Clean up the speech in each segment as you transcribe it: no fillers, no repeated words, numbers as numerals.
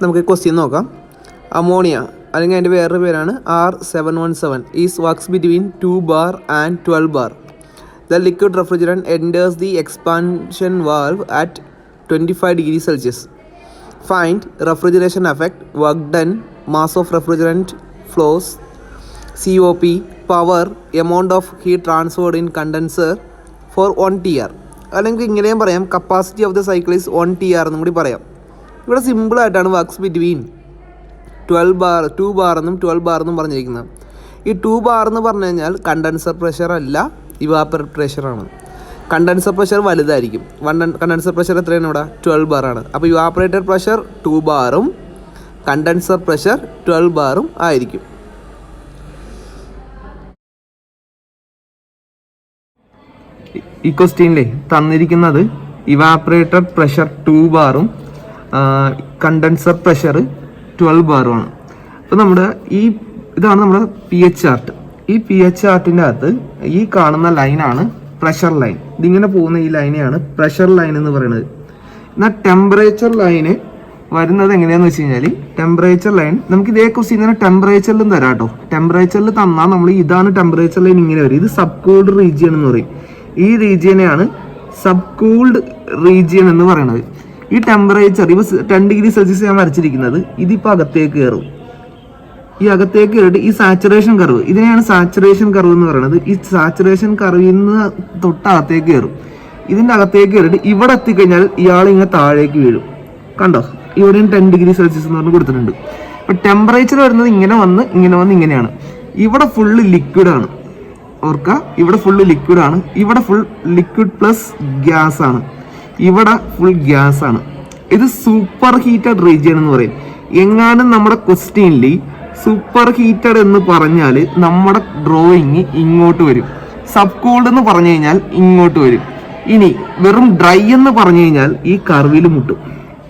നമുക്ക് ക്വസ്റ്റ്യൻ നോക്കാം. അമോണിയ അല്ലെങ്കിൽ അതിൻ്റെ വേറൊരു പേരാണ് R717 is works between 2 bar and 12 bar. The liquid refrigerant enters the expansion valve at 25 degrees Celsius. Find refrigeration effect, work done, mass of refrigerant flows, COP, power, amount of heat transferred in condenser for 1 TR. അല്ലെങ്കിൽ ഇങ്ങനെയും പറയാം, capacity of the cycle is 1 TR എന്നും കൂടി പറയാം. ഇവിടെ സിമ്പിളായിട്ടാണ് works between 12 bar 2 bar എന്നും 12 bar എന്നും പറഞ്ഞിരിക്കുന്നത്. ഈ 2 bar എന്ന് പറഞ്ഞു കഴിഞ്ഞാൽ കണ്ടൻസർ പ്രഷർ അല്ല, ഇവാപ്പറേറ്റ് പ്രഷറാണ്. കണ്ടൻസർ പ്രഷർ വലുതായിരിക്കും. കണ്ടൻസർ പ്രഷർ എത്രയാണ് ഇവിടെ? 12 bar ആണ്. അപ്പോൾ evaporated pressure 2 bar condenser pressure 12 bar ആയിരിക്കും. ഈ ക്വസ്റ്റ്യനിലെ തന്നിരിക്കുന്നത് evaporated pressure 2 bar condenser pressure 12 bar ആണ്. അപ്പോൾ നമ്മുടെ ഇതാണ് നമ്മുടെ pH ചാർട്ട്. ഈ pH ചാർട്ടിൻ്റെ അകത്ത് ഈ കാണുന്ന ലൈനാണ് പ്രഷർ ലൈൻ. ഇതിങ്ങനെ പോകുന്ന ഈ ലൈനെയാണ് പ്രഷർ ലൈൻ എന്ന് പറയുന്നത്. എന്നാൽ ടെമ്പറേച്ചർ ലൈന് വരുന്നത് എങ്ങനെയാണെന്ന് വെച്ച് കഴിഞ്ഞാൽ, ടെമ്പറേച്ചർ ലൈൻ നമുക്ക് ഇതേ ക്വസ്റ്റ്യൻ ടെമ്പറേച്ചറിലും തരാം കേട്ടോ. ടെമ്പറേച്ചറിൽ തന്നാൽ നമ്മൾ ഇതാണ് ടെമ്പറേച്ചർ ലൈൻ, ഇങ്ങനെ വരും. ഇത് സബ് കൂൾഡ് റീജിയൻ എന്ന് പറയും. ഈ റീജിയനെയാണ് സബ് കൂൾഡ് റീജിയൻ എന്ന് പറയുന്നത്. ഈ ടെമ്പറേച്ചർ ഇപ്പോൾ 10 ഡിഗ്രി സെൽഷ്യസ് ഞാൻ വരച്ചിരിക്കുന്നത്, ഇതിപ്പോൾ അകത്തേക്ക് കയറും. ഈ അകത്തേക്ക് കയറിയിട്ട് ഈ സാച്ചുറേഷൻ കർവ്, ഇതിനെയാണ് സാച്ചുറേഷൻ കർവ് എന്ന് പറയുന്നത്. ഈ സാച്ചുറേഷൻ കർവിൽ നിന്ന് തൊട്ടകത്തേക്ക് കയറും. ഇതിൻ്റെ അകത്തേക്ക് കയറിയിട്ട് ഇവിടെ എത്തിക്കഴിഞ്ഞാൽ ഇയാൾ ഇങ്ങനെ താഴേക്ക് വീഴും. കണ്ടോ, ഇവിടെയും 10 ഡിഗ്രി സെൽഷ്യസ് എന്ന് പറഞ്ഞ് കൊടുത്തിട്ടുണ്ട്. അപ്പോൾ ടെമ്പറേച്ചർ വരുന്നത് ഇങ്ങനെ വന്ന് ഇങ്ങനെയാണ്. ഇവിടെ ഫുള്ള് ലിക്വിഡാണ്. ഓർക്കുക, ഇവിടെ ഫുള്ള് ലിക്വിഡാണ്. ഇവിടെ ഫുൾ ലിക്വിഡ് പ്ലസ് ഗ്യാസ് ആണ്. ഇവിടെ ഫുൾ ഗ്യാസ് ആണ്. ഇത് സൂപ്പർ ഹീറ്റഡ് റീജിയൻ എന്ന് പറയും. എങ്ങാനും നമ്മുടെ ക്വസ്റ്റ്യനിൽ സൂപ്പർ ഹീറ്റഡ് എന്ന് പറഞ്ഞാൽ നമ്മുടെ ഡ്രോയിങ് ഇങ്ങോട്ട് വരും. സബ് കൂൾഡ് എന്ന് പറഞ്ഞു കഴിഞ്ഞാൽ ഇങ്ങോട്ട് വരും. ഇനി വെറും ഡ്രൈ എന്ന് പറഞ്ഞു കഴിഞ്ഞാൽ ഈ കർവിൽ മുട്ടും.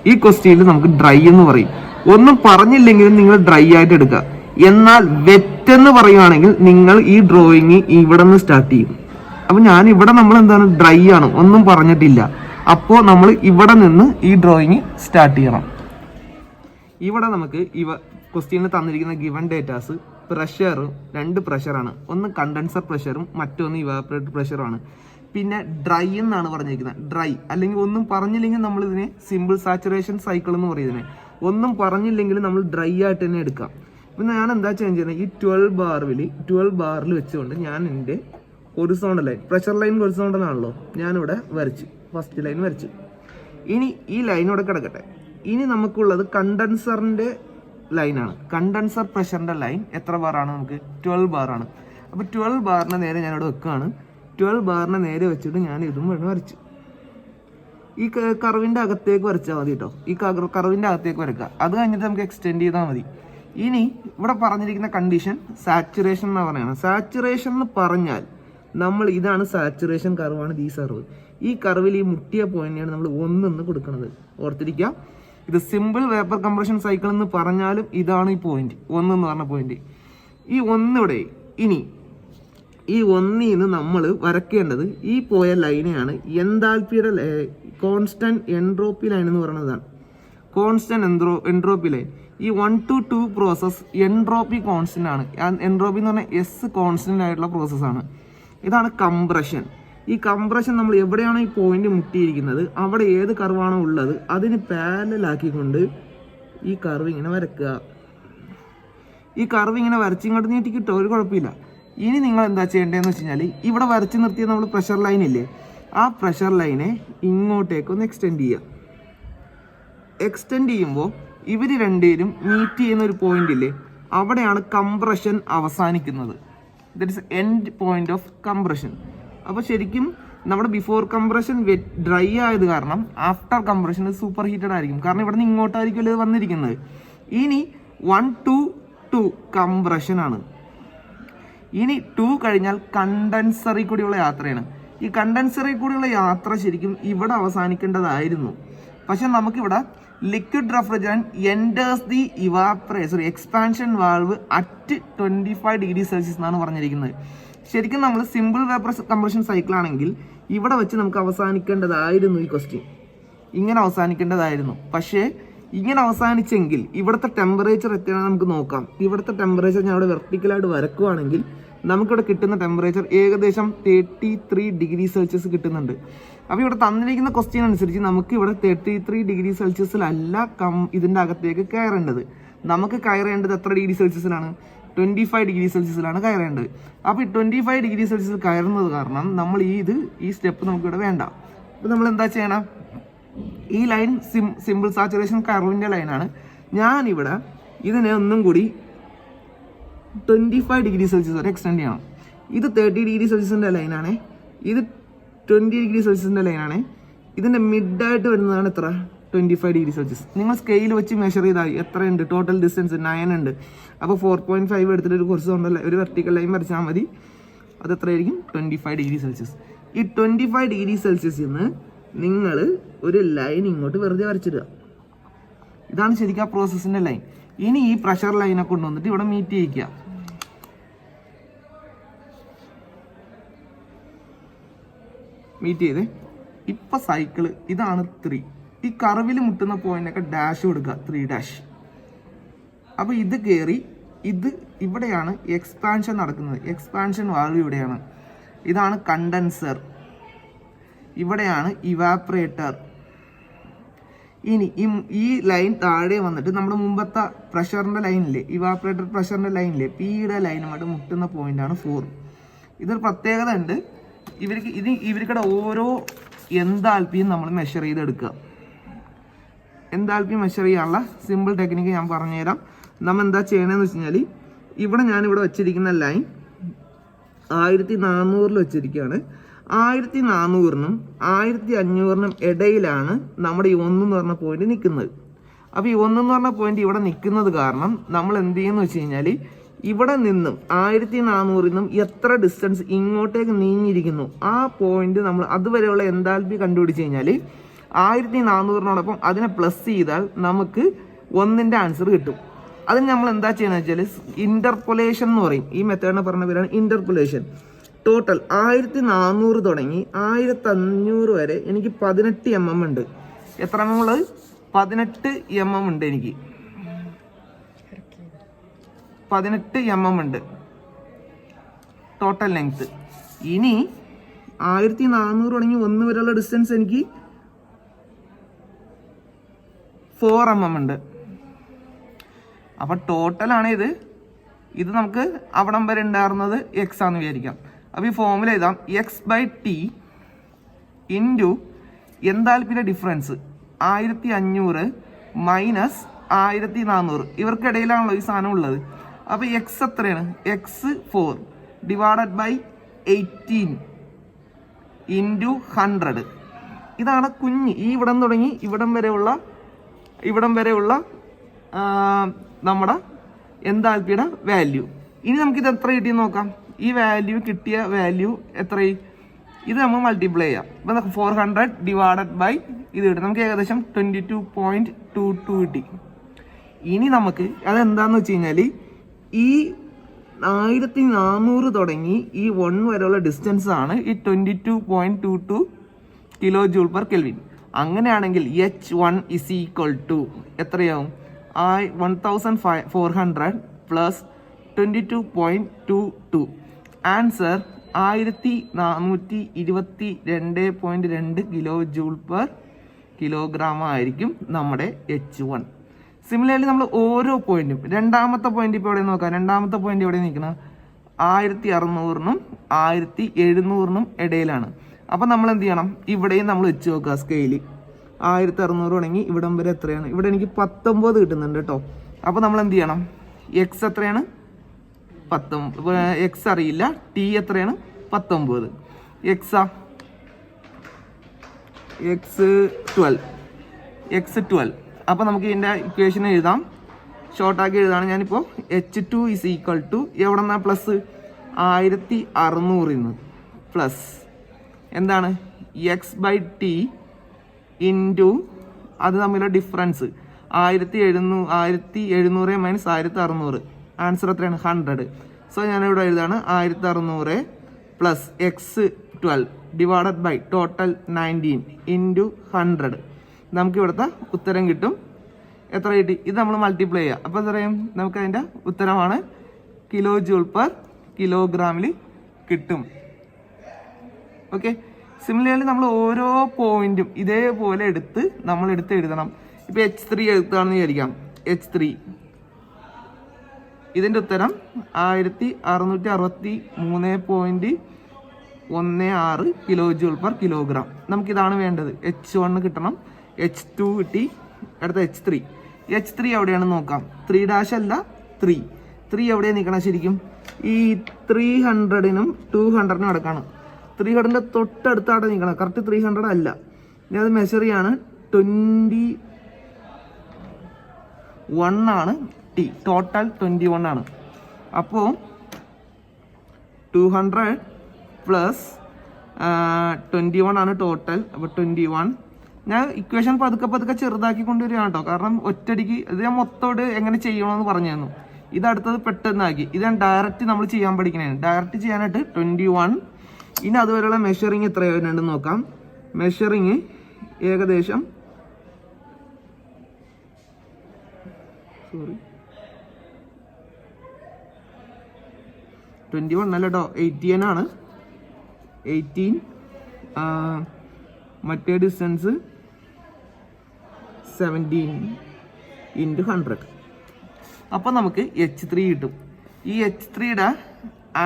ഈ ക്വസ്റ്റ്യനിൽ നമുക്ക് ഡ്രൈ എന്ന് പറയും. ഒന്നും പറഞ്ഞില്ലെങ്കിലും നിങ്ങൾ ഡ്രൈ ആയിട്ട് എടുക്കുക. എന്നാൽ വെറ്റ് എന്ന് പറയുകയാണെങ്കിൽ നിങ്ങൾ ഈ ഡ്രോയിങ് ഇവിടെ നിന്ന് സ്റ്റാർട്ട് ചെയ്യും. അപ്പം ഇവിടെ നമ്മൾ എന്താണ്, ഡ്രൈ ആണ്, ഒന്നും പറഞ്ഞിട്ടില്ല. അപ്പോൾ നമ്മൾ ഇവിടെ നിന്ന് ഈ ഡ്രോയിങ് സ്റ്റാർട്ട് ചെയ്യണം. ഇവിടെ നമുക്ക് ക്വസ്റ്റ്യനിൽ തന്നിരിക്കുന്ന ഗിവൺ ഡേറ്റാസ് പ്രഷറും 2 പ്രഷറാണ്. ഒന്ന് കണ്ടൻസർ പ്രഷറും മറ്റൊന്ന് ഇവാപ്പറേറ്റഡ് പ്രഷറുമാണ്. പിന്നെ ഡ്രൈ എന്നാണ് പറഞ്ഞിരിക്കുന്നത്. ഡ്രൈ അല്ലെങ്കിൽ ഒന്നും പറഞ്ഞില്ലെങ്കിൽ നമ്മൾ ഇതിനെ സിമ്പിൾ സാച്ചുറേഷൻ സൈക്കിൾ എന്ന് പറയുന്നത്. ഒന്നും പറഞ്ഞില്ലെങ്കിൽ നമ്മൾ ഡ്രൈ ആയിട്ട് തന്നെ എടുക്കാം. പിന്നെ ഞാൻ എന്താ ചേഞ്ച് ചെയ്യുന്നത്, ഈ 12 ബാറിൽ വെച്ചുകൊണ്ട് ഞാൻ എൻ്റെ horizontal line, pressure line horizontal ആണല്ലോ, ഞാനിവിടെ വരച്ചു. ഫസ്റ്റ് ലൈൻ വരച്ചു. ഇനി ഈ ലൈൻ ഇവിടെ കിടക്കട്ടെ. ഇനി നമുക്കുള്ളത് കണ്ടൻസറിൻ്റെ ലൈനാണ്. കണ്ടൻസർ പ്രഷറിൻ്റെ ലൈൻ എത്ര ബാറാണ്? നമുക്ക് 12 bar ആണ്. അപ്പോൾ 12 ബാറിനെ നേരെ ഞാനിവിടെ വെക്കുകയാണ്. 12 ബാറിനെ നേരെ വെച്ചിട്ട് ഞാൻ ഇതും വേണം വരച്ചു. ഈ കർവിൻ്റെ അകത്തേക്ക് വരച്ചാൽ മതി കേട്ടോ. ഈ കർവിൻ്റെ അകത്തേക്ക് വരക്കുക. അത് കഴിഞ്ഞിട്ട് നമുക്ക് എക്സ്റ്റെൻഡ് ചെയ്താൽ മതി. ഇനി ഇവിടെ പറഞ്ഞിരിക്കുന്ന കണ്ടീഷൻ സാച്ചുറേഷൻ എന്നാണ് പറയുന്നത്. സാച്ചുറേഷൻ എന്ന് പറഞ്ഞാൽ നമ്മൾ ഇതാണ് സാച്ചുറേഷൻ കർവാണ് ഈ കർവ്. ഈ കർവിൽ ഈ മുട്ടിയ പോയിന്റാണ് നമ്മൾ 1 കൊടുക്കുന്നത്. ഓർത്തിരിക്കാം, ഇത് സിമ്പിൾ വേപ്പർ കംപ്രഷൻ സൈക്കിൾ എന്ന് പറഞ്ഞാലും ഇതാണ് ഈ പോയിന്റ്, 1 എന്ന് പറഞ്ഞ പോയിന്റ്. ഈ 1 ഇവിടെ. ഇനി ഈ 1ൽ നിന്ന് നമ്മൾ വരയ്ക്കേണ്ടത് ഈ പോയ ലൈനെയാണ് എൻതാൽപ്പിയുടെ കോൺസ്റ്റന്റ് എൻട്രോപ്പി ലൈൻ എന്ന് പറയുന്നതാണ്. Constant entropy line. ഈ 1 to 2 പ്രോസസ് എൻട്രോപ്പി കോൺസ്റ്റന്റ് ആണ്. എൻട്രോപ്പി എന്ന് പറഞ്ഞാൽ എസ് കോൺസ്റ്റന്റ് ആയിട്ടുള്ള പ്രോസസ്സാണ്. ഇതാണ് കംപ്രഷൻ. ഈ കംപ്രഷൻ നമ്മൾ എവിടെയാണോ ഈ പോയിന്റ് മുട്ടിയിരിക്കുന്നത് അവിടെ ഏത് കർവാണോ ഉള്ളത് അതിന് പാരലലാക്കിക്കൊണ്ട് ഈ കർവ് ഇങ്ങനെ വരക്കുക. ഈ കർവ് ഇങ്ങനെ വരച്ച് ഇങ്ങോട്ട് നീട്ടി കിട്ടും, ഒരു കുഴപ്പമില്ല. ഇനി നിങ്ങൾ എന്താ ചെയ്യേണ്ടതെന്ന് വെച്ച് കഴിഞ്ഞാൽ ഇവിടെ വരച്ച് നിർത്തിയ നമ്മൾ പ്രഷർ ലൈൻ ഇല്ലേ, ആ പ്രഷർ ലൈനെ ഇങ്ങോട്ടേക്കൊന്ന് എക്സ്റ്റെൻഡ് ചെയ്യുക. എക്സ്റ്റെൻഡ് ചെയ്യുമ്പോൾ ഇവർ രണ്ടുപേരും മീറ്റ് ചെയ്യുന്ന ഒരു പോയിന്റ് ഇല്ലേ, അവിടെയാണ് കംപ്രഷൻ അവസാനിക്കുന്നത്. That is end point of compression. അപ്പോൾ ശരിക്കും നമ്മുടെ ബിഫോർ കംപ്രഷൻ ഡ്രൈ ആയത് കാരണം ആഫ്റ്റർ കംപ്രഷൻ സൂപ്പർ ഹീറ്റഡ് ആയിരിക്കും. കാരണം ഇവിടെ നിന്ന് ഇങ്ങോട്ടായിരിക്കുമല്ലോ ഇത് വന്നിരിക്കുന്നത്. ഇനി 1 to 2 കംപ്രഷൻ ആണ്. ഇനി 2 കഴിഞ്ഞാൽ കണ്ടൻസറിൽ കൂടിയുള്ള യാത്രയാണ്. ഈ കണ്ടൻസറിൽ കൂടിയുള്ള യാത്ര ശരിക്കും ഇവിടെ അവസാനിക്കേണ്ടതായിരുന്നു. പക്ഷെ നമുക്കിവിടെ liquid refrigerant enters the expansion valve at 25 degree Celsius എന്നാണ് പറഞ്ഞിരിക്കുന്നത്. ശരിക്കും നമ്മൾ സിമ്പിൾ വേപ്പർ കംപ്രഷൻ സൈക്കിൾ ആണെങ്കിൽ ഇവിടെ വെച്ച് നമുക്ക് അവസാനിക്കേണ്ടതായിരുന്നു. ഈ ക്വസ്റ്റ്യൻ ഇങ്ങനെ അവസാനിക്കേണ്ടതായിരുന്നു. പക്ഷേ ഇങ്ങനെ അവസാനിച്ചെങ്കിൽ ഇവിടുത്തെ ടെമ്പറേച്ചർ എത്രയാണെന്ന് നമുക്ക് നോക്കാം. ഇവിടുത്തെ ടെമ്പറേച്ചർ ഞാൻ ഇവിടെ വെർട്ടിക്കലായിട്ട് വരക്കുവാണെങ്കിൽ നമുക്കിവിടെ കിട്ടുന്ന ടെമ്പറേച്ചർ ഏകദേശം 33 ഡിഗ്രി സെൽഷ്യസ് കിട്ടുന്നുണ്ട്. അപ്പോൾ ഇവിടെ തന്നിരിക്കുന്ന ക്വസ്റ്റ്യൻ അനുസരിച്ച് നമുക്ക് ഇവിടെ 33 ഡിഗ്രി സെൽഷ്യസിലല്ല ഇതിൻ്റെ അകത്തേക്ക് കയറേണ്ടത്. നമുക്ക് കയറേണ്ടത് എത്ര ഡിഗ്രി സെൽഷ്യസിലാണ്? 25 ഡിഗ്രി സെൽഷ്യസിലാണ് കയറേണ്ടത്. അപ്പോൾ ഈ 25 ഡിഗ്രി സെൽഷ്യസിൽ കയറുന്നത് കാരണം നമ്മൾ ഈ സ്റ്റെപ്പ് നമുക്കിവിടെ വേണ്ട. അപ്പോൾ നമ്മൾ എന്താ ചെയ്യണം? ഈ ലൈൻ സിമ്പിൾ സാച്ചുറേഷൻ കർവിൻ്റെ ലൈനാണ്. ഞാനിവിടെ ഇതിനെ ഒന്നും കൂടി 25 ഡിഗ്രി സെൽഷ്യസ് വരെ എക്സ്റ്റെൻഡ് ചെയ്യണം. ഇത് 30 ഡിഗ്രി സെൽഷ്യസിൻ്റെ ലൈനാണ്, ഇത് 20 ഡിഗ്രി സെൽഷ്യസിൻ്റെ ലൈനാണ്. ഇതിൻ്റെ മിഡായിട്ട് വരുന്നതാണ് എത്ര? 25 ഡിഗ്രി സെൽഷ്യസ്. നിങ്ങൾ സ്കെയിൽ വെച്ച് മെഷർ ചെയ്താൽ എത്രയുണ്ട്? ടോട്ടൽ ഡിസ്റ്റൻസ് 9 ഉണ്ട്. അപ്പോൾ 4.5 എടുത്തിട്ട് ഒരു ഹൊറിസോണ്ടൽ ഒരു വെർട്ടിക്കൽ ലൈൻ വരച്ചാൽ മതി. അത് എത്രയായിരിക്കും? 25 ഡിഗ്രി സെൽഷ്യസ്. ഈ 25 ഡിഗ്രി സെൽഷ്യസിൽ നിന്ന് നിങ്ങൾ ഒരു ലൈൻ ഇങ്ങോട്ട് വെറുതെ വരച്ചിടുക. ഇതാണ് ശരിക്കും ആ പ്രോസസ്സിൻ്റെ ലൈൻ. ഇനി ഈ പ്രഷർ ലൈനെ കൊണ്ടുവന്നിട്ട് ഇവിടെ മീറ്റ് ചെയ്യിക്കുക. മീറ്റ് ചെയ്ത് ഇപ്പം സൈക്കിള് ഇതാണ് 3. ഈ കർവിൽ മുട്ടുന്ന പോയിന്റൊക്കെ ഡാഷ് കൊടുക്കുക, 3 ഡാഷ്. അപ്പോൾ ഇത് കയറി ഇവിടെയാണ് എക്സ്പാൻഷൻ നടക്കുന്നത്. എക്സ്പാൻഷൻ വാൽവ് ഇവിടെയാണ്. ഇതാണ് കണ്ടൻസർ, ഇവിടെയാണ് ഇവാപ്പറേറ്റർ. ഇനി ഈ ലൈൻ താഴെ വന്നിട്ട് നമ്മുടെ മുമ്പത്തെ പ്രഷറിൻ്റെ ലൈനില്ലേ, ഇവാപ്പറേറ്റർ പ്രഷറിൻ്റെ ലൈനില്ലേ, പിയുടെ ലൈനുമായിട്ട് മുട്ടുന്ന പോയിന്റാണ് 4. ഇതൊരു പ്രത്യേകത ഉണ്ട്. ഇവർക്കിടെ ഓരോ എന്താൽപ്പിയും നമ്മൾ മെഷർ ചെയ്തെടുക്കുക. എന്താൽപ്പി മെഷർ ചെയ്യാനുള്ള സിമ്പിൾ ടെക്നിക്ക് ഞാൻ പറഞ്ഞുതരാം. നമ്മൾ എന്താ ചെയ്യണമെന്ന് വെച്ച് കഴിഞ്ഞാൽ ഞാനിവിടെ വെച്ചിരിക്കുന്ന ലൈൻ 1400 വെച്ചിരിക്കുകയാണ്. 1400-നും 1500-നും ഇടയിലാണ് നമ്മുടെ ഈ 1 എന്ന് പറഞ്ഞ പോയിന്റ് നിൽക്കുന്നത്. അപ്പോൾ ഈ 1 എന്ന് പറഞ്ഞ പോയിന്റ് ഇവിടെ നിൽക്കുന്നത് കാരണം നമ്മൾ എന്ത് ചെയ്യുമെന്ന് വെച്ച് കഴിഞ്ഞാൽ ഇവിടെ നിന്നും 1400-നും എത്ര ഡിസ്റ്റൻസ് ഇങ്ങോട്ടേക്ക് നീങ്ങിയിരിക്കുന്നു ആ പോയിന്റ് നമ്മൾ അതുവരെയുള്ള എന്താൽപ്പി കണ്ടുപിടിച്ച് കഴിഞ്ഞാൽ 1400-നോടൊപ്പം അതിനെ പ്ലസ് ചെയ്താൽ നമുക്ക് 1ന്റെ ആൻസർ കിട്ടും. അതിന് നമ്മൾ എന്താ ചെയ്യുന്നത് വെച്ചാൽ ഇന്റർപൊലേഷൻ എന്ന് പറയും. ഈ മെത്തേഡിനെ പറഞ്ഞ പേരാണ് ഇന്റർപൊലേഷൻ. ടോട്ടൽ 1400 തുടങ്ങി 1500 വരെ എനിക്ക് 18 mm ഉണ്ട്. എത്ര mm ഉള്ളത്? 18 mm ഉണ്ട്. എനിക്ക് 18 mm ഉണ്ട് ടോട്ടൽ ലെങ്ത്. ഇനി 1400 തുടങ്ങി 1 വരെയുള്ള ഡിസ്റ്റൻസ് എനിക്ക് 4 mm ഉണ്ട്. അപ്പം ടോട്ടലാണ് ഇത് നമുക്ക് അവിടം വരെ ഉണ്ടായിരുന്നത് എക്സ് ആണെന്ന് വിചാരിക്കാം. അപ്പോൾ ഈ ഫോമുല എഴുതാം, x/t ഇൻറ്റു എന്താൽപ്പിൻ്റെ ഡിഫറൻസ് 1500 മൈനസ് 1400. ഇവർക്കിടയിലാണല്ലോ ഈ സാധനം ഉള്ളത്. അപ്പോൾ എക്സ് എത്രയാണ്? X 4 divided by 18 into 100. ഇതാണ് കുഞ്ഞ് ഈ ഇവിടം തുടങ്ങി ഇവിടം വരെയുള്ള നമ്മുടെ എന്താൽപ്പിയുടെ വാല്യൂ. ഇനി നമുക്കിത് എത്ര കിട്ടിയെന്ന് നോക്കാം. ഈ വാല്യൂ കിട്ടിയ വാല്യൂ എത്രയും ഇത് നമ്മൾ മൾട്ടിപ്ലൈ ചെയ്യാം. ഇപ്പം 400 ഡിവൈഡഡ് ബൈ ഇത് കിട്ടും. നമുക്ക് ഏകദേശം 22.22 കിട്ടി. ഇനി നമുക്ക് അതെന്താന്ന് വെച്ച് കഴിഞ്ഞാൽ ഈ 1400 തുടങ്ങി ഈ 1 വരെയുള്ള ഡിസ്റ്റൻസ് ആണ് ഈ 22.22 കിലോ ജൂൾ പെർ കെൽവിൻ. അങ്ങനെയാണെങ്കിൽ H1 is equal to എത്രയാവും? 1400 plus 22.22. Answer 1422.2 kilo joule per kilogram ആയിരിക്കും നമ്മുടെ H1. സിമിലർലി നമ്മൾ ഓരോ പോയിന്റും രണ്ടാമത്തെ പോയിന്റ് ഇപ്പോൾ എവിടെ നോക്കാം. രണ്ടാമത്തെ പോയിന്റ് എവിടെ നിൽക്കുന്നത്? 1600-നും 1700-നും ഇടയിലാണ്. അപ്പം നമ്മൾ എന്ത് ചെയ്യണം? ഇവിടെയും നമ്മൾ വെച്ച് നോക്കുക സ്കെയില്. 1600 തുടങ്ങി ഇവിടം വരെ എത്രയാണ്? ഇവിടെ എനിക്ക് 19 കിട്ടുന്നുണ്ട് കേട്ടോ. അപ്പോൾ നമ്മൾ എന്ത് ചെയ്യണം? എക്സ് എത്രയാണ്? 19. എക്സ് അറിയില്ല. ടി എത്രയാണ്? 19. എക്സാ? എക്സ് 12. അപ്പോൾ നമുക്ക് ഇതിൻ്റെ ഇക്വേഷൻ എഴുതാം. ഷോർട്ടാക്കി എഴുതാണ് ഞാനിപ്പോൾ. H2 is equal to എവിടെ നിന്നാ പ്ലസ്? 1600 പ്ലസ് എന്താണ്? x/t ഇൻറ്റു അത് തമ്മിലുള്ള ഡിഫറൻസ് 1700 മൈനസ് 1600. ആൻസർ എത്രയാണ്? 100. സോ ഞാനിവിടെ എഴുതാണ് 1600 plus x 12 divided by total 19 into 100. നമുക്ക് ഇവിടുത്തെ ഉത്തരം കിട്ടും. എത്ര കിട്ടി? ഇത് നമ്മൾ മൾട്ടിപ്ലൈ ചെയ്യുക. അപ്പോൾ എന്താ പറയും? നമുക്ക് അതിൻ്റെ ഉത്തരമാണ് കിലോ ജൂൾ പെർ കിലോഗ്രാമിൽ കിട്ടും. ഓക്കെ. സിമിലർലി നമ്മൾ ഓരോ പോയിന്റും ഇതേപോലെ നമ്മൾ എടുത്ത് എഴുതണം. ഇപ്പോൾ H3 എടുത്താണെന്ന് വിചാരിക്കാം. H3 ഇതിൻ്റെ ഉത്തരം 1663.16 കിലോ ജൂൾ പെർ കിലോഗ്രാം. നമുക്കിതാണ് വേണ്ടത്. H1 കിട്ടണം, H2 കിട്ടി, അടുത്ത H3 എവിടെയാണെന്ന് നോക്കാം. 3' അല്ല, 3 എവിടെയാണ് നിൽക്കണം ശരിക്കും? ഈ 300-നും 200-നും അടുക്കാണ്. 300-ന്റെ തൊട്ടടുത്താണ് നിൽക്കണം. കറക്റ്റ് 300 അല്ല. ഇനി അത് മെഷർ ചെയ്യാണ്. 21 ആണ് ടി. ടോട്ടൽ 21 ആണ്. അപ്പോൾ 200 പ്ലസ് 21 ആണ് ടോട്ടൽ. അപ്പോൾ 21. ഞാൻ ഇക്വേഷൻ പതുക്കെ ചെറുതാക്കി കൊണ്ടുവരികയാണ് കേട്ടോ. കാരണം ഒറ്റടിക്ക് ഇത് ഞാൻ മൊത്തോട് എങ്ങനെ ചെയ്യണമെന്ന് പറഞ്ഞു തന്നു. ഇത് അടുത്തത് പെട്ടെന്നാക്കി. ഇത് ഞാൻ ഡയറക്റ്റ് നമ്മൾ ചെയ്യാൻ പഠിക്കണേ. ഡയറക്റ്റ് ചെയ്യാനായിട്ട് 21. ഇനി അതുവരെയുള്ള മെഷറിങ് എത്ര വരുന്നുണ്ടെന്ന് നോക്കാം. മെഷറിങ് ഏകദേശം 21 അല്ല കേട്ടോ, 18 ആണ്. 18 മറ്റേ ഡിസ്റ്റൻസ് 17 × 100. അപ്പം നമുക്ക് H3 കിട്ടും. ഈ H3യുടെ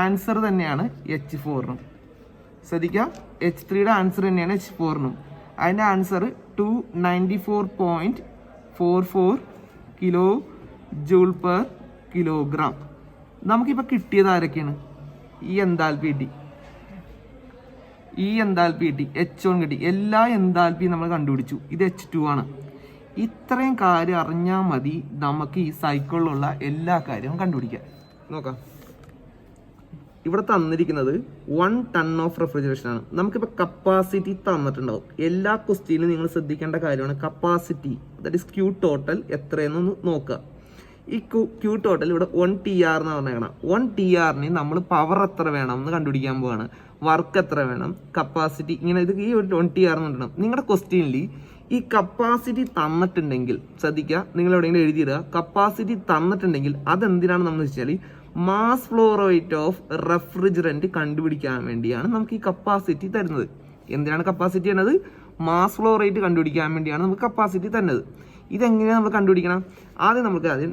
ആൻസർ തന്നെയാണ് H4-നും. ശ്രദ്ധിക്കാം, H3യുടെ ആൻസർ തന്നെയാണ് H4-നും. അതിൻ്റെ answer 294.44 kilo joule per kilogram. നമുക്കിപ്പോൾ കിട്ടിയത് ആരൊക്കെയാണ്? ഈ എൻതാൽപ്പി കിട്ടി, H1 കിട്ടി. എല്ലാ എൻതാൽപ്പിയും നമ്മൾ കണ്ടുപിടിച്ചു. ഇത് H2 ആണ്. ഇത്രയും കാര്യം അറിഞ്ഞാൽ മതി നമുക്ക് ഈ സൈക്കിളിലുള്ള എല്ലാ കാര്യവും കണ്ടുപിടിക്കാം. നോക്കാം. ഇവിടെ തന്നിരിക്കുന്നത് 1 ടൺ ഓഫ് റെഫ്രിജറേഷൻ ആണ്. നമുക്കിപ്പോൾ കപ്പാസിറ്റി തന്നിട്ടുണ്ടാവും. എല്ലാ ക്വസ്റ്റ്യനിലും നിങ്ങൾ ശ്രദ്ധിക്കേണ്ട കാര്യമാണ് capacity. That is Q total എത്രയെന്നൊന്ന് നോക്കുക. ഈ ക്യൂ ടോട്ടൽ ഇവിടെ 1 TR എന്ന് പറഞ്ഞേക്കണം. 1 TRന് നമ്മൾ പവർ എത്ര വേണം എന്ന് കണ്ടുപിടിക്കാൻ പോവാണ്. വർക്ക് എത്ര വേണം, കപ്പാസിറ്റി, ഇങ്ങനെ ഇത് ഈ ഒരു 1 TR എന്ന് പറഞ്ഞിട്ടുണ്ടാവും. നിങ്ങളുടെ ക്വസ്റ്റ്യനിൽ ഈ കപ്പാസിറ്റി തന്നിട്ടുണ്ടെങ്കിൽ ശ്രദ്ധിക്കുക, നിങ്ങൾ എവിടെയെങ്കിലും എഴുതിയിടുക. കപ്പാസിറ്റി തന്നിട്ടുണ്ടെങ്കിൽ അതെന്തിനാണെന്ന് വെച്ചാൽ mass flow rate of refrigerant കണ്ടുപിടിക്കാൻ വേണ്ടിയാണ് നമുക്ക് ഈ കപ്പാസിറ്റി തരുന്നത്. എന്തിനാണ് കപ്പാസിറ്റി എന്നത്? മാസ് ഫ്ലോ റേറ്റ് കണ്ടുപിടിക്കാൻ വേണ്ടിയാണ് നമുക്ക് കപ്പാസിറ്റി തരുന്നത്. ഇതെങ്ങനെയാണ് നമ്മൾ കണ്ടുപിടിക്കണം? ആദ്യം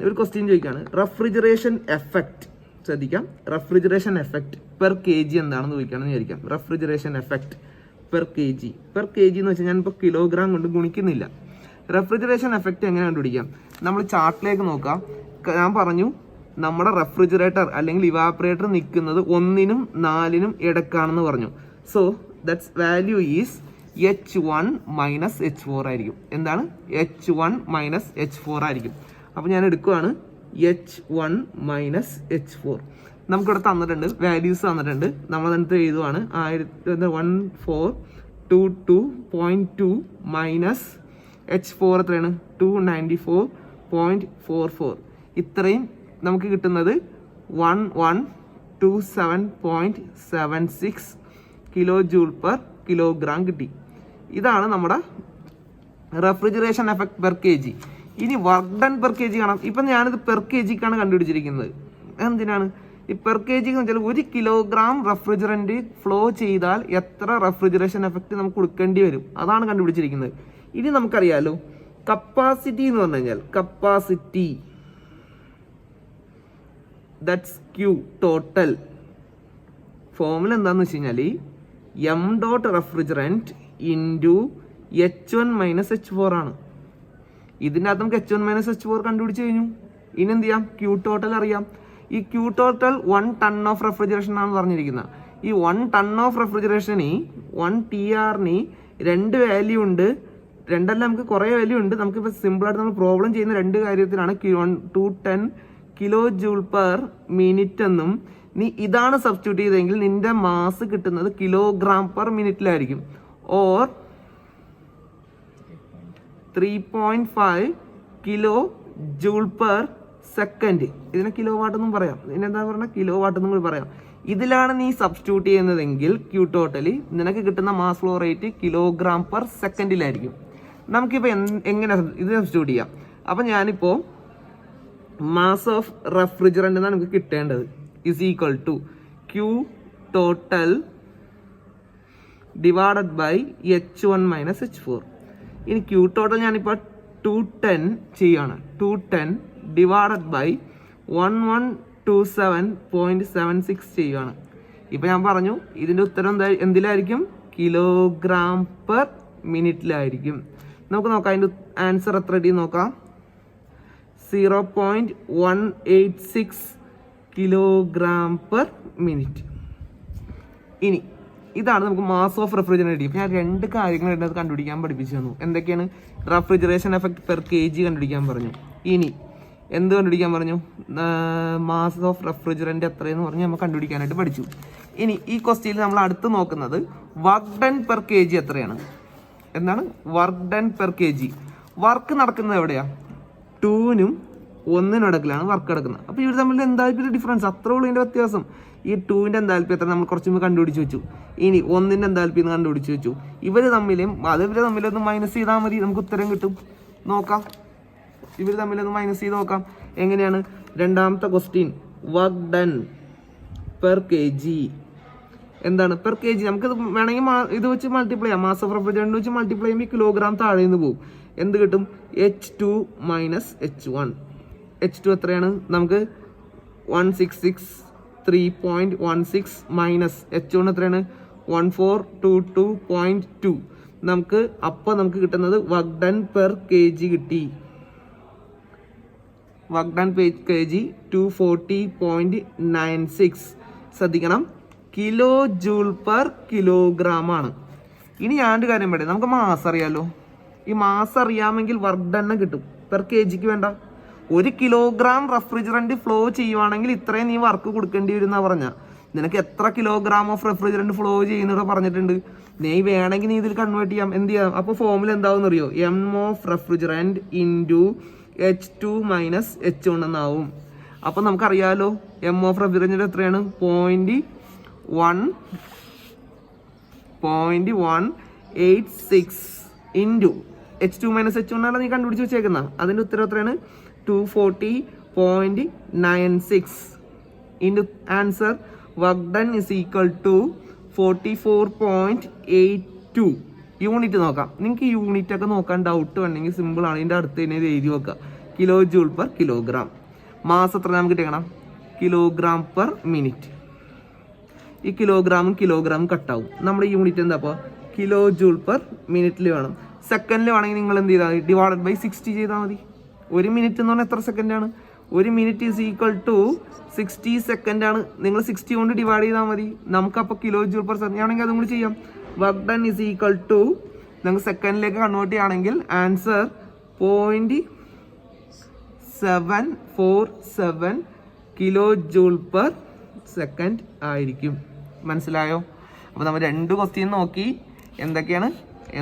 ഒരു ക്വസ്റ്റ്യൻ ചോദിക്കുകയാണ്. റെഫ്രിജറേഷൻ എഫക്റ്റ്, ശ്രദ്ധിക്കാം, റെഫ്രിജറേഷൻ എഫക്റ്റ് പെർ kg എന്താണെന്ന് ചോദിക്കുകയാണെന്ന് വിചാരിക്കാം. റെഫ്രിജറേഷൻ എഫക്റ്റ് പെർ kg എന്ന് വെച്ചാൽ ഞാനിപ്പോൾ കിലോഗ്രാം കൊണ്ട് ഗുണിക്കുന്നില്ല. റെഫ്രിജറേഷൻ എഫക്റ്റ് എങ്ങനെ കണ്ടുപിടിക്കാം? നമ്മൾ ചാർട്ടിലേക്ക് നോക്കാം. ഞാൻ പറഞ്ഞു നമ്മുടെ റെഫ്രിജറേറ്റർ അല്ലെങ്കിൽ ഇവാപ്പറേറ്റർ നിൽക്കുന്നത് 1-നും 4-നും ഇടക്കാണെന്ന് പറഞ്ഞു. So that's value is H1 minus H4 ആയിരിക്കും. എന്താണ്? H1 മൈനസ് H4 ആയിരിക്കും. അപ്പോൾ ഞാൻ എടുക്കുകയാണ് H1 മൈനസ് H4. നമുക്കിവിടെ തന്നിട്ടുണ്ട്, വാല്യൂസ് തന്നിട്ടുണ്ട്. നമ്മളതിനകത്ത് എഴുതുവാണ് 1422.2 മൈനസ് H4 എത്രയാണ്? 294.44. ഇത്രയും നമുക്ക് കിട്ടുന്നത് 1127.76 കിലോ ജൂൾ പെർ കിലോഗ്രാം കിട്ടി. ഇതാണ് നമ്മുടെ റെഫ്രിജറേഷൻ എഫക്ട് പെർ kg. ഇനി വർക്ക് ഡൺ പെർ kg കാണാം. ഇപ്പം ഞാനിത് പെർ kgക്കാണ് കണ്ടുപിടിച്ചിരിക്കുന്നത്. എന്തിനാണ് ഈ പെർ kg എന്ന് വെച്ചാൽ 1 കിലോഗ്രാം റെഫ്രിജറൻറ്റ് ഫ്ലോ ചെയ്താൽ എത്ര റെഫ്രിജറേഷൻ എഫക്റ്റ് നമുക്ക് കൊടുക്കേണ്ടി വരും, അതാണ് കണ്ടുപിടിച്ചിരിക്കുന്നത്. ഇനി നമുക്കറിയാലോ കപ്പാസിറ്റി എന്ന് പറഞ്ഞു കഴിഞ്ഞാൽ capacity that's Q total. Formula എന്താണെന്ന് വെച്ച് കഴിഞ്ഞാൽ m dot refrigerant into H1 minus H4 ആണ്. ഇതിൻ്റെ അകത്ത് നമുക്ക് H1 മൈനസ് H4 കണ്ടുപിടിച്ച് കഴിഞ്ഞു. ഇനി എന്ത് ചെയ്യാം? ക്യൂ ടോട്ടൽ അറിയാം. ഈ Q total 1 ton of refrigeration ആണ് പറഞ്ഞിരിക്കുന്നത്. ഈ 1 ടൺ ഓഫ് റെഫ്രിജറേഷന് 1 TRന് 2 വാല്യൂ ഉണ്ട്. രണ്ടല്ല, നമുക്ക് കുറേ വാല്യൂ ഉണ്ട്. നമുക്കിപ്പോൾ സിമ്പിളായിട്ട് നമ്മൾ പ്രോബ്ലം ചെയ്യുന്ന 2 കാര്യത്തിലാണ് 210 കിലോ ജൂൾ പെർ മിനിറ്റ് എന്നും നീ ഇതാണ് സബ്സ്റ്റിറ്റ്യൂട്ട് ചെയ്തെങ്കിൽ നിന്റെ മാസ് കിട്ടുന്നത് കിലോഗ്രാം പെർ മിനിറ്റിലായിരിക്കും. Or 3.5 kilo joule per second. ഇതിനെ കിലോ വാട്ട് എന്നും പറയാം. ഇതിനെന്താ പറഞ്ഞാൽ കിലോ വാട്ട് എന്നും കൂടി പറയാം. ഇതിലാണ് നീ സബ്സ്റ്റിറ്റ്യൂട്ട് ചെയ്യുന്നതെങ്കിൽ ക്യൂ ടോട്ടലി നിനക്ക് കിട്ടുന്ന mass flow rate kilogram per സെക്കൻഡിലായിരിക്കും. നമുക്കിപ്പോൾ എങ്ങനെ ഇത് സബ്സ്റ്റിറ്റ്യൂട്ട് ചെയ്യാം? അപ്പം ഞാനിപ്പോൾ മാസ് ഓഫ് റെഫ്രിജറൻ്റ് എന്നാണ് നമുക്ക് കിട്ടേണ്ടത് is equal to Q total divided by H1 minus H4. ഇനി ക്യൂ ടോട്ടൽ ഞാനിപ്പോൾ 210 ചെയ്യാണ്. 210 ഡിവൈഡഡ് ബൈ 1127.76 ചെയ്യുകയാണ്. ഇപ്പം ഞാൻ പറഞ്ഞു ഇതിൻ്റെ ഉത്തരം എന്തിലായിരിക്കും? Kilogram per മിനിറ്റിലായിരിക്കും. നമുക്ക് നോക്കാം അതിൻ്റെ ആൻസർ എത്ര കിട്ടി നോക്കാം. 0.186 കിലോഗ്രാം പെർ മിനിറ്റ്. ഇനി ഇതാണ് നമുക്ക് മാസ് ഓഫ് റെഫ്രിജറേഷൻ കിട്ടി. ഞാൻ 2 കാര്യങ്ങൾ ഇതിനകത്ത് കണ്ടുപിടിക്കാൻ പഠിപ്പിച്ചു തന്നു. എന്തൊക്കെയാണ്? റെഫ്രിജറേഷൻ എഫക്ട് പെർ kg കണ്ടുപിടിക്കാൻ പറഞ്ഞു. ഇനി എന്ത് കണ്ടുപിടിക്കാൻ പറഞ്ഞു? മാസ് ഓഫ് റെഫ്രിജറൻ്റ് എത്രയെന്ന് പറഞ്ഞ് നമ്മൾ കണ്ടുപിടിക്കാനായിട്ട് പഠിച്ചു. ഇനി ഈ ക്വസ്റ്റ്യനിൽ നമ്മൾ അടുത്ത് നോക്കുന്നത് വർക്ക് ഡൺ പെർ kg എത്രയാണ്. എന്താണ് work done per kg? Work നടക്കുന്നത് എവിടെയാണ്? 2നും 1നും ഇടക്കിലാണ് വർക്ക് നടക്കുന്നത്. അപ്പോൾ ഇവർ തമ്മിൽ എന്താൽപ്പിയുടെ ഡിഫറൻസ് അത്രേ ഉള്ളൂ. ഇതിൻ്റെ വ്യത്യാസം ഈ 2ൻ്റെ എന്താൽപ്പി എത്ര നമ്മൾ കുറച്ച് മുമ്പ് കണ്ടുപിടിച്ച് വെച്ചു. ഇനി 1ൻ്റെ എന്താൽപ്പി എന്ന് കണ്ടുപിടിച്ച് വെച്ചു. ഇവർ തമ്മിലൊന്ന് മൈനസ് ചെയ്താൽ മതി, നമുക്ക് ഉത്തരം കിട്ടും. നോക്കാം, ഇവർ തമ്മിലൊന്ന് മൈനസ് ചെയ്ത് നോക്കാം. എങ്ങനെയാണ്? രണ്ടാമത്തെ question work done per kg എന്താണ്? പെർ kg നമുക്ക് വേണമെങ്കിൽ ഇത് വെച്ച് മൾട്ടിപ്ലൈ ചെയ്യാം. മാസ് ഓഫ് റെഫ്രിജറൻ്റ് വെച്ച് മൾട്ടിപ്ലൈ ചെയ്യുമ്പോൾ കിലോഗ്രാം താഴെ നിന്ന് പോകും. എന്ത് കിട്ടും? H2 minus H1. H2 എത്രയാണ്? നമുക്ക് 166.3.16 മൈനസ് H1 എത്രയാണ്? 1422.2. നമുക്ക് കിട്ടുന്നത് വർക്ക് ഡൺ പെർ kg കിട്ടി. Work done per kg 240.96. ശ്രദ്ധിക്കണം, കിലോ ജൂൾ പെർ കിലോഗ്രാം ആണ്. ഇനി ഞാനൊരു കാര്യം പറയാം, നമുക്ക് മാസ് അറിയാലോ. ഈ മാസ് അറിയാമെങ്കിൽ വർക്ക് ഡൺ കിട്ടും. പെർ kgക്ക് വേണ്ട. 1 കിലോഗ്രാം റെഫ്രിജറൻറ്റ് ഫ്ലോ ചെയ്യുവാണെങ്കിൽ ഇത്രയും നീ വർക്ക് കൊടുക്കേണ്ടി വരും എന്നാ പറഞ്ഞ. നിനക്ക് എത്ര കിലോഗ്രാം ഓഫ് റെഫ്രിജറൻറ്റ് ഫ്ലോ ചെയ്യുന്നവരെ പറഞ്ഞിട്ടുണ്ട്. നീ വേണമെങ്കിൽ നീ ഇതിൽ കൺവേർട്ട് ചെയ്യാം. എന്ത് ചെയ്യാം? അപ്പോൾ ഫോമുല എന്താവും അറിയോ? M of refrigerant into H2 minus H1 എന്നാവും. അപ്പം നമുക്കറിയാലോ എം ഓഫ് റെഫ്രിജറൻറ്റ് എത്രയാണ്? 0.186 ഇൻറ്റു H2 മൈനസ് H1 ആണ് നീ കണ്ടുപിടിച്ച് വെച്ചേക്കുന്ന. അതിൻ്റെ ഉത്തരം എത്രയാണ്? 240.96 into answer work done is equal to 44.82. Unit നോക്കാം. നിങ്ങൾക്ക് യൂണിറ്റ് ഒക്കെ നോക്കാൻ ഡൗട്ട് വേണമെങ്കിൽ സിമ്പിളാണ്. ഇതിൻ്റെ അടുത്ത് തന്നെ ഇത് എഴുതി വെക്കുക. Kilo joule per kilogram. Mass എത്ര നമുക്ക് കിട്ടണം? Kilogram per minute. ഈ കിലോഗ്രാമും കട്ടാവും. നമ്മുടെ യൂണിറ്റ് എന്താ? അപ്പോൾ കിലോ ജൂൾ പെർ മിനിറ്റിൽ വേണം. സെക്കൻഡിൽ വേണമെങ്കിൽ നിങ്ങൾ എന്ത് ചെയ്താൽ മതി? ഡിവൈഡഡ് ബൈ 60 ചെയ്താൽ മതി. 1 മിനിറ്റ് എന്ന് പറഞ്ഞാൽ എത്ര സെക്കൻഡാണ്? 1 മിനിറ്റ് ഈസ് ഈക്വൽ ടു 60 സെക്കൻഡാണ്. നിങ്ങൾ 60 കൊണ്ട് ഡിവൈഡ് ചെയ്താൽ മതി. നമുക്കപ്പോൾ കിലോ ജൂൾ പെർ സെക്കൻഡ് ആണെങ്കിൽ അതും കൂടി ചെയ്യാം. Work done is equal to നമുക്ക് സെക്കൻഡിലേക്ക് കൺവേർട്ട് ചെയ്യുകയാണെങ്കിൽ answer 0.747 kilo joule per second ആയിരിക്കും. മനസ്സിലായോ? അപ്പോൾ നമ്മൾ 2 ക്വസ്റ്റ്യൻ നോക്കി.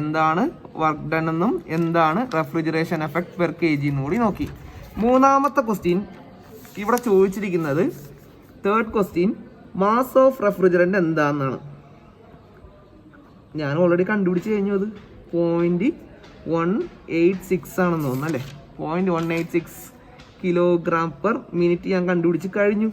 എന്താണ് വർക്ക് ഡൺ എന്നും എന്താണ് റെഫ്രിജറേഷൻ എഫക്ട് പെർ kg എന്നും കൂടി നോക്കി. മൂന്നാമത്തെ ക്വസ്റ്റ്യൻ ഇവിടെ ചോദിച്ചിരിക്കുന്നത്, third question, mass of refrigerant എന്താണെന്നാണ്. ഞാൻ ഓൾറെഡി കണ്ടുപിടിച്ച് കഴിഞ്ഞു. അത് 0.186 ആണെന്ന് തോന്നുന്നു അല്ലേ? 0.186 കിലോഗ്രാം പെർ മിനിറ്റ് ഞാൻ കണ്ടുപിടിച്ച് കഴിഞ്ഞു.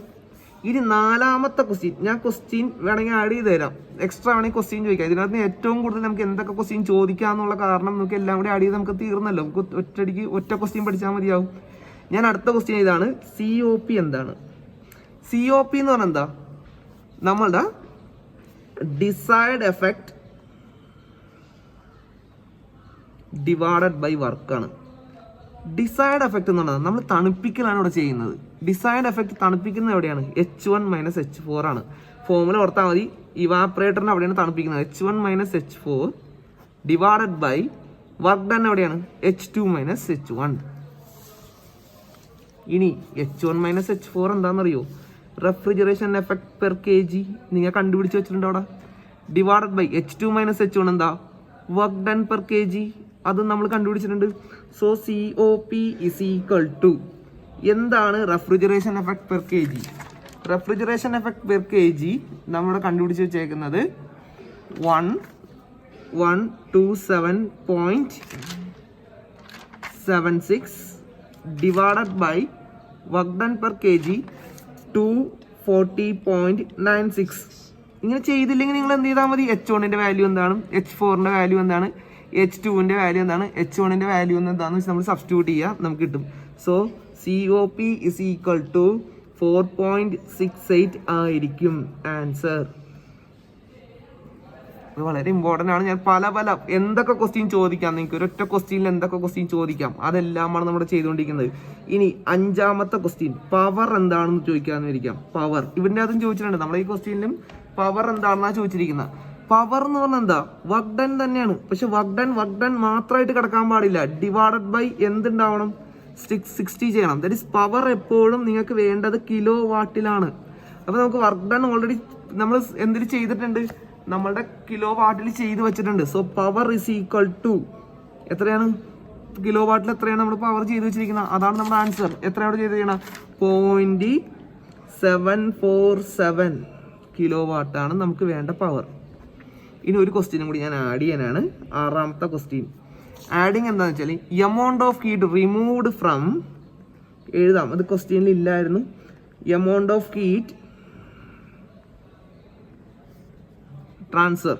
ഇനി നാലാമത്തെ ക്വസ്റ്റ്യൻ, ഞാൻ ക്വസ്റ്റ്യൻ വേണമെങ്കിൽ ആഡ് ചെയ്ത് തരാം. എക്സ്ട്രാ വേണമെങ്കിൽ ക്വസ്റ്റ്യൻ ചോദിക്കാം. ഇതിനകത്ത് ഏറ്റവും കൂടുതൽ നമുക്ക് എന്തൊക്കെ ക്വസ്റ്റ്യൻ ചോദിക്കാം എന്നുള്ള കാരണം നമുക്ക് എല്ലാം കൂടി ആഡ് ചെയ്ത് നമുക്ക് തീർന്നല്ലോ. നമുക്ക് ഒറ്റ ക്വസ്റ്റ്യൻ പഠിച്ചാൽ മതിയാവും. ഞാൻ അടുത്ത ക്വസ്റ്റ്യൻ ഇതാണ്. COP എന്താണ്? COP എന്ന് പറഞ്ഞാൽ എന്താ? നമ്മളുടെ ഡിസൈഡ് എഫക്ട് ഡിവൈഡഡ് ബൈ വർക്കാണ്. ഡിസൈഡ് എഫക്ട് എന്ന് പറഞ്ഞാൽ നമ്മൾ തണുപ്പിക്കലാണ് ഇവിടെ ചെയ്യുന്നത്. ഡിസൈഡ് എഫക്ട് തണുപ്പിക്കുന്നത് എവിടെയാണ്? H1 മൈനസ് H4 ആണ്. ഫോമുല ഓർത്താൽ മതി. ഇവാപ്പറേറ്ററിന് അവിടെയാണ് തണുപ്പിക്കുന്നത്. H1 minus H4 divided by work done എവിടെയാണ്? H2 minus H1. ഇനി H1 മൈനസ് H4 എന്താണെന്നറിയോ? റെഫ്രിജറേഷൻ എഫക്ട് പെർ kg നിങ്ങൾ കണ്ടുപിടിച്ച് വെച്ചിട്ടുണ്ട് അവിടെ. Divided by H2 minus H1 എന്താ? Work done per kg. അതും നമ്മൾ കണ്ടുപിടിച്ചിട്ടുണ്ട്. So COP is equal to എന്താണ് refrigeration effect per kg? Refrigeration effect per kg നമ്മളിവിടെ കണ്ടുപിടിച്ച് വെച്ചേക്കുന്നത് 1127.76 divided by work done per kg 240.96. ഇങ്ങനെ ചെയ്തില്ലെങ്കിൽ നിങ്ങൾ എന്ത് ചെയ്താൽ മതി, H1ന്റെ വാല്യൂ എന്താണ്, H4ന്റെ വാല്യൂ എന്താണ്, H2ന്റെ വാല്യൂ എന്താണ്, H1ന്റെ വാല്യൂ എന്താണെന്ന് വെച്ചാൽ നമ്മൾ സബ്സ്റ്റിറ്റ്യൂട്ട് ചെയ്യുക, നമുക്ക് കിട്ടും. So COP is equal to 4.68 ആയിരിക്കും ആൻസർ. ഇത് വളരെ ഇമ്പോർട്ടൻ്റ് ആണ്. ഞാൻ പല എന്തൊക്കെ ക്വസ്റ്റ്യൻ ചോദിക്കാം, നിങ്ങൾക്ക് ഒരൊറ്റ ക്വസ്റ്റ്യനിൽ എന്തൊക്കെ ക്വസ്റ്റ്യൻ ചോദിക്കാം അതെല്ലാമാണ് നമ്മൾ ചെയ്തുകൊണ്ടിരിക്കുന്നത്. ഇനി 5ാമത്തെ ക്വസ്റ്റ്യൻ പവർ എന്താണെന്ന് ചോദിക്കാമെന്ന് വിചാരിക്കാം. പവർ ഇവൻ്റെ അതും ചോദിച്ചിട്ടുണ്ട്. നമ്മൾ ഈ ക്വസ്റ്റ്യനിലും പവർ എന്താണെന്നാണ് ചോദിച്ചിരിക്കുന്നത്. പവർ എന്ന് പറഞ്ഞാൽ എന്താ, വർക്ക് ഡൺ തന്നെയാണ്. പക്ഷെ വർക്ക് ഡൺ മാത്രമായിട്ട് കിടക്കാൻ പാടില്ല, ഡിവൈഡഡ് ബൈ എന്തുണ്ടാവണം, 60 ചെയ്യണം. ദാറ്റ് ഇസ് പവർ എപ്പോഴും നിങ്ങൾക്ക് വേണ്ടത് കിലോ വാട്ടിലാണ്. അപ്പോൾ നമുക്ക് വർക്ക് ഡൺ ഓൾറെഡി നമ്മൾ എന്തിൽ ചെയ്തിട്ടുണ്ട്, നമ്മളുടെ കിലോ വാട്ടിൽ ചെയ്ത് വെച്ചിട്ടുണ്ട്. So power is equal to എത്രയാണ്, കിലോ വാട്ടിൽ എത്രയാണ് നമ്മൾ പവർ ചെയ്ത് വെച്ചിരിക്കുന്നത്, അതാണ് നമ്മുടെ ആൻസർ. എത്രയാണ് ചെയ്തിരിക്കണം, 0.747 കിലോ വാട്ടാണ് നമുക്ക് വേണ്ട പവർ. ഇനി ഒരു ക്വസ്റ്റ്യനും കൂടി ഞാൻ ആഡ് ചെയ്യാനാണ്, 6ാമത്തെ ക്വസ്റ്റ്യൻ. ആഡിങ് എന്താണെന്ന് വെച്ചാൽ amount of heat removed from, എഴുതാം, അത് ക്വസ്റ്റ്യനിൽ ഇല്ലായിരുന്നു. Amount of heat transfer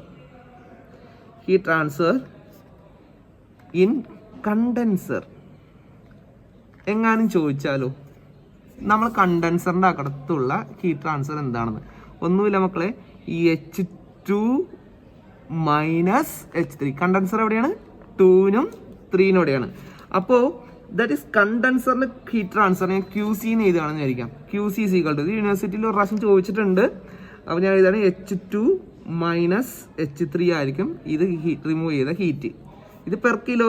in condenser എങ്ങാനും ചോദിച്ചാലോ, നമ്മൾ കണ്ടൻസറിൻ്റെ അകത്തുള്ള ഹീറ്റ് ട്രാൻസ്ഫർ എന്താണെന്ന്. ഒന്നുമില്ല മക്കളെ, ഈ H2 - H3. കണ്ടൻസർ എവിടെയാണ്, 2നും 3നും എവിടെയാണ്. അപ്പോൾ ദാറ്റ് ഈസ് കണ്ടൻസറിന്റെ ഹീറ്റ് ട്രാൻസ്ഫർ ഞാൻ QC എന്ന് എഴുതുകയാണെന്ന് വിചാരിക്കാം. QC is equal to, ഇത് യൂണിവേഴ്സിറ്റിയിൽ ഒരു പ്രാവശ്യം ചോദിച്ചിട്ടുണ്ട്. അപ്പോൾ ഞാൻ എഴുതാണ് H2 - H3 ആയിരിക്കും ഇത് റിമൂവ് ചെയ്ത ഹീറ്റ്. ഇത് പെർ കിലോ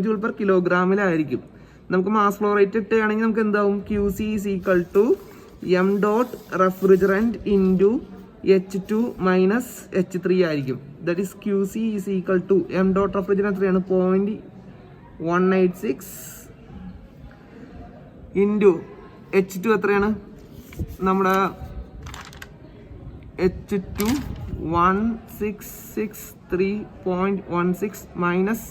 ജൂൾ പെർ കിലോഗ്രാമിലായിരിക്കും. നമുക്ക് മാസ് ഫ്ലോ റേറ്റ് ഇട്ടുകയാണെങ്കിൽ നമുക്ക് എന്താവും, QC is equal to m dot refrigerant into H2 - H3 ആയിരിക്കും. That is QC is equal to m dot refrigerant എത്രയാണ്, 0.186 ഇൻറ്റു H2 എത്രയാണ്, നമ്മുടെ H2 1663.16 മൈനസ്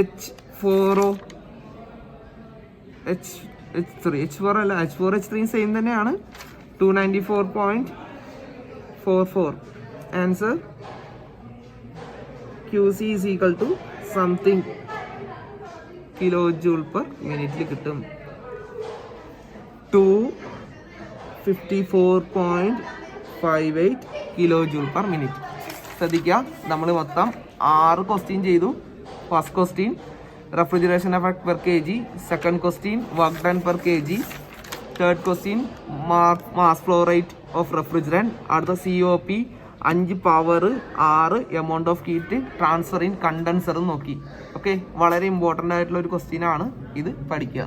H4 അല്ല, H4 H3 same തന്നെയാണ്, 294.44. Answer QC is equal to something kilo joule per മിനിറ്റിൽ കിട്ടും, 254.58 kilo joule per minute. ശ്രദ്ധിക്കുക, നമ്മൾ മൊത്തം 6 ക്വസ്റ്റ്യൻ ചെയ്തു. First question refrigeration effect per kg, second question work done per kg, third question mass flow rate of refrigerant, അടുത്ത COP, 5 power, 6 amount of heat transfer in condenser നോക്കി. Okay, വളരെ important ആയിട്ടുള്ള ഒരു question ആണ് ഇത്, പഠിക്കുക.